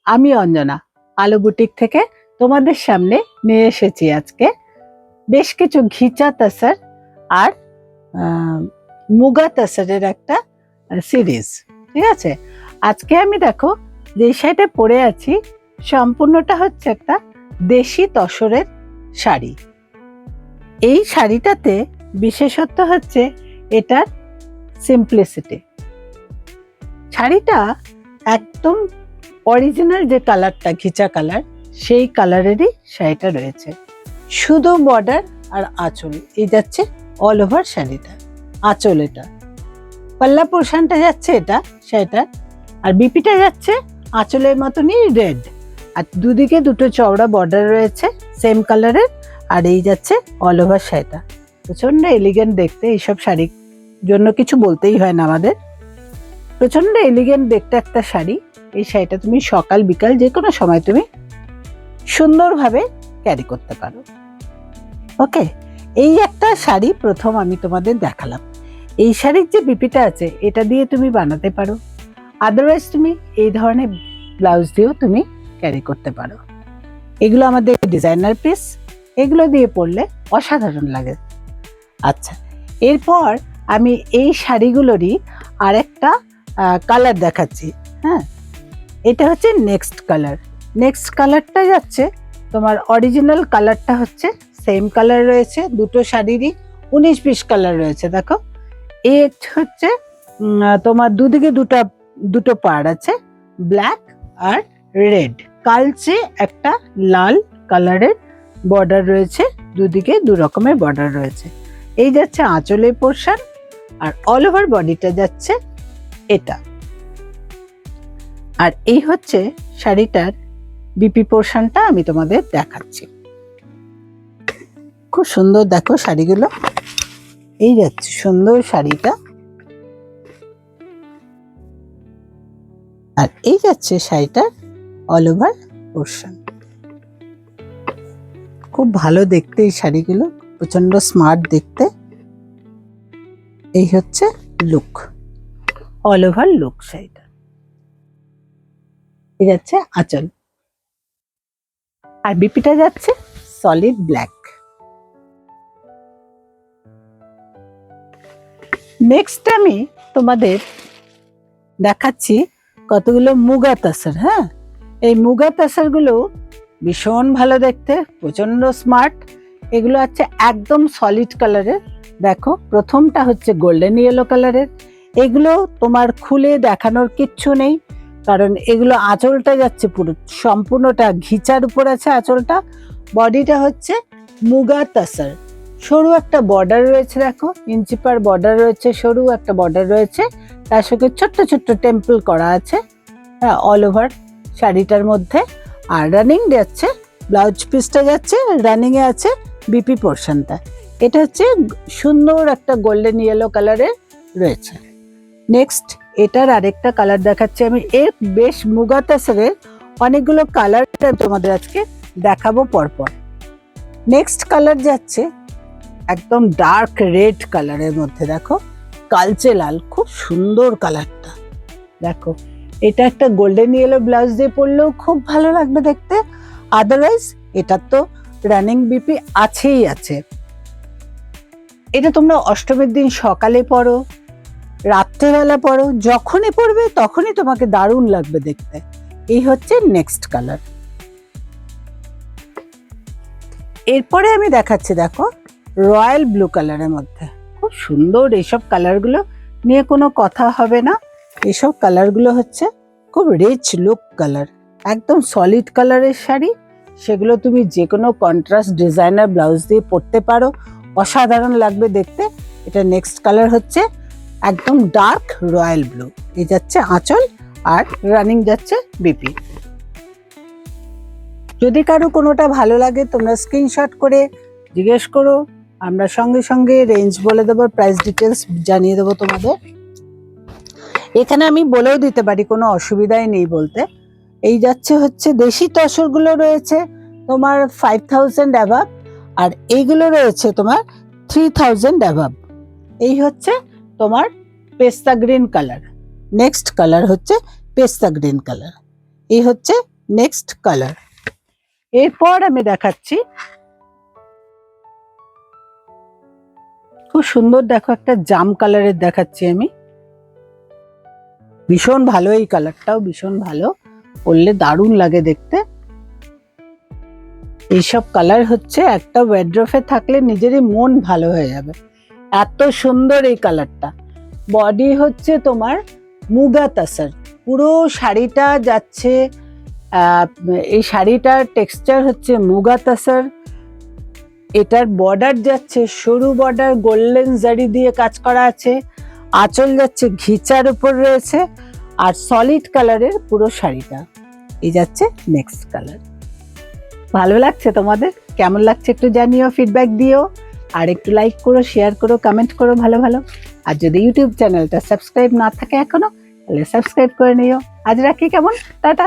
আমি অঞ্জনা আলো বুটিক থেকে তোমাদের সামনে নিয়ে এসেছি আজকে বেশ কিছু ঘিচা তাসার আর মুগা তাসারের একটা সিরিজ। ঠিক আছে, আজকে আমি দেখো যে শাড়িটা পরে আছি সম্পূর্ণটা হচ্ছে একটা দেশি তসরের শাড়ি। এই শাড়িটাতে বিশেষত্ব হচ্ছে এটার সিম্পলিসিটি। শাড়িটা একদম অরিজিনাল যে কালারটা ঘিচা কালার, সেই কালারেরই শাড়িটা রয়েছে। শুধু বর্ডার আর আঁচল এই যাচ্ছে অল ওভার শাড়িটা। আঁচল এটা, পাল্লা পোর্শনটা যাচ্ছে এটা শাড়িটা, আর বিপিটা যাচ্ছে আঁচলের মতনই রেড, আর দুদিকে দুটো চওড়া বর্ডার রয়েছে সেম কালারের, আর এই যাচ্ছে অল ওভার শাড়িটা। প্রচন্ড এলিগেন্ট দেখতে, এইসব শাড়ির জন্য কিছু বলতেই হয় না আমাদের। প্রচন্ড এলিগেন্ট দেখতে একটা শাড়ি। এই শাড়িটা তুমি সকাল বিকাল যে কোনো সময় তুমি সুন্দরভাবে ক্যারি করতে পারো। ওকে, এই একটা শাড়ি প্রথম আমি তোমাদের দেখালাম। এই শাড়ির যে বিপিটা আছে এটা দিয়ে তুমি বানাতে পারো, আদারওয়াইজ তুমি এই ধরনের ব্লাউজ দিয়েও তুমি ক্যারি করতে পারো। এগুলো আমাদের ডিজাইনার পিস, এগুলো দিয়ে পরলে অসাধারণ লাগে। আচ্ছা, এরপর আমি এই শাড়িগুলোরই আরেকটা কালার দেখাচ্ছি। হ্যাঁ, এটা হচ্ছে নেক্সট কালার। নেক্সট কালারটা যাচ্ছে তোমার অরিজিনাল কালারটা হচ্ছে সেম কালার রয়েছে, দুটো শাড়িরই 19-20 কালার রয়েছে। দেখো, এর হচ্ছে তোমার দুদিকে দুটো পাড় আছে, ব্ল্যাক আর রেড, কালচে একটা লাল কালারের বর্ডার রয়েছে, দুদিকে দু রকমের বর্ডার রয়েছে। এই যাচ্ছে আঁচলের পোর্শন, আর অল ওভার বডিটা যাচ্ছে এটা। আর এই হচ্ছে শাড়িটার বিপি পোর্শনটা আমি তোমাদের দেখাচ্ছি। খুব সুন্দর দেখো শাড়িগুলো, এই যাচ্ছে সুন্দর শাড়িটা, আর এই যাচ্ছে শাড়িটার অল ওভার পোর্শন। খুব ভালো দেখতে এই শাড়িগুলো, প্রচন্ড স্মার্ট দেখতে। এই হচ্ছে লুক, অল ওভার লুক শাড়িটা। এই যাচ্ছে আঁচল, আর বিপিটা যাচ্ছে সলিড ব্ল্যাক। নেক্সট আমি তোমাদের দেখাচ্ছি কতগুলো মুগা তাসার। হ্যাঁ, এই মুগা তাসার গুলো ভীষণ ভালো দেখতে, প্রচন্ড স্মার্ট। এগুলো হচ্ছে একদম সলিড কালারের। দেখো, প্রথমটা হচ্ছে গোল্ডেন ইয়েলো কালারের। এগুলো তোমার খুলে দেখানোর কিচ্ছু নেই, কারণ এগুলো আঁচলটা যাচ্ছে পুরো সম্পূর্ণটা ঘিচার উপর আছে আঁচলটা। বডিটা হচ্ছে মুগা তাসার, সরু একটা বর্ডার রয়েছে, দেখো ইঞ্চিপার বর্ডার রয়েছে, সরু একটা বর্ডার রয়েছে, তার সঙ্গে ছোট্ট ছোট্ট টেম্পল করা আছে। হ্যাঁ, অল ওভার শাড়িটার মধ্যে। আর রানিং যাচ্ছে ব্লাউজ পিসটা যাচ্ছে, রানিং এ আছে বিপি পোর্শনটা। এটা হচ্ছে সুন্দর একটা গোল্ডেন ইয়েলো কালারের রয়েছে। নেক্সট এটার আরেকটা কালার দেখাচ্ছি আমি। এর বেশ মুগা তাসারের অনেকগুলো কালার তোমাদের আজকে দেখাবো পরপর। নেক্সট কালার যাচ্ছে একদম ডার্ক রেড কালারের মধ্যে, দেখো কালচে লাল, খুব সুন্দর কালারটা। দেখো, এটা একটা গোল্ডেন ইয়েলো ব্লাউজ দিয়ে পরলেও খুব ভালো লাগবে দেখতে, আদারওয়াইজ এটা তো রানিং বিপি আছেই আছে। এটা তোমরা অষ্টমীর দিন সকালে পরো, রাত্রেবেলা পরো, যখনই পরবে তখনই তোমাকে দারুণ লাগবে দেখতে। এই হচ্ছে নেক্সট কালার। এরপরে আমি দেখাচ্ছি, দেখো রয়্যাল ব্লু কালারের মধ্যে, খুব সুন্দর। এইসব কালারগুলো নিয়ে কোনো কথা হবে না। এইসব কালারগুলো হচ্ছে খুব রিচ লুক কালার, একদম সলিড কালারের শাড়ি। সেগুলো তুমি যে কোনো কন্ট্রাস্ট ডিজাইনার ব্লাউজ দিয়ে পরতে পারো, অসাধারণ লাগবে দেখতে। এটা নেক্সট কালার হচ্ছে একদম ডার্ক রয়্যাল ব্লু। এই যাচ্ছে আঁচল, আর রানিং যাচ্ছে বিপি। যদি কারো কোনোটা ভালো লাগে তোমরা স্ক্রিনশট করে জিজ্ঞেস করো, আমরা সঙ্গে সঙ্গে রেঞ্জ বলে দেবো, প্রাইস ডিটেলস জানিয়ে দেবো তোমাদের। এখানে আমি বলেও দিতে পারি, কোনো অসুবিধাই নেই বলতে। এই যাচ্ছে হচ্ছে দেশি তসরগুলো রয়েছে তোমার 5000 অ্যাভাব, আর এইগুলো রয়েছে তোমার 3000 অ্যাভাব। এই হচ্ছে তোমার পেস্তা গ্রিন কালার। নেক্সট কালার হচ্ছে পেস্তা গ্রিন কালার। এই হচ্ছে নেক্সট কালার। এরপর আমি দেখাচ্ছি খুব সুন্দর, দেখো একটা জাম কালারের দেখাচ্ছি আমি। ভীষণ ভালো, এই কালারটাও ভীষণ ভালো, পরলে দারুণ লাগে দেখতে। এইসব কালার হচ্ছে একটা ওয়ার্ড্রোবে থাকলে নিজেরই মন ভালো হয়ে যাবে, এত সুন্দর এই কালারটা। বডি হচ্ছে তোমার মুগা তাসার, পুরো শাড়িটা যাচ্ছে, এই শাড়িটার টেক্সচার হচ্ছে মুগা তাসার। এটার বর্ডার যাচ্ছে সরু বর্ডার, গোল্ডেন জারি দিয়ে কাজ করা আছে। আঁচল যাচ্ছে ঘিচার উপর রয়েছে, আর সলিড কালারের পুরো শাড়িটা। এই যাচ্ছে নেক্সট কালার। ভালো লাগছে তোমাদের? কেমন লাগছে একটু জানিও, ফিডব্যাক দিও, আর একটু লাইক করো, শেয়ার করো, কমেন্ট করো ভালো ভালো। আর যদি ইউটিউব চ্যানেলটা সাবস্ক্রাইব না থাকে এখনো, তাহলে সাবস্ক্রাইব করে নিও। আজ রাখি, কেমন? টাটা।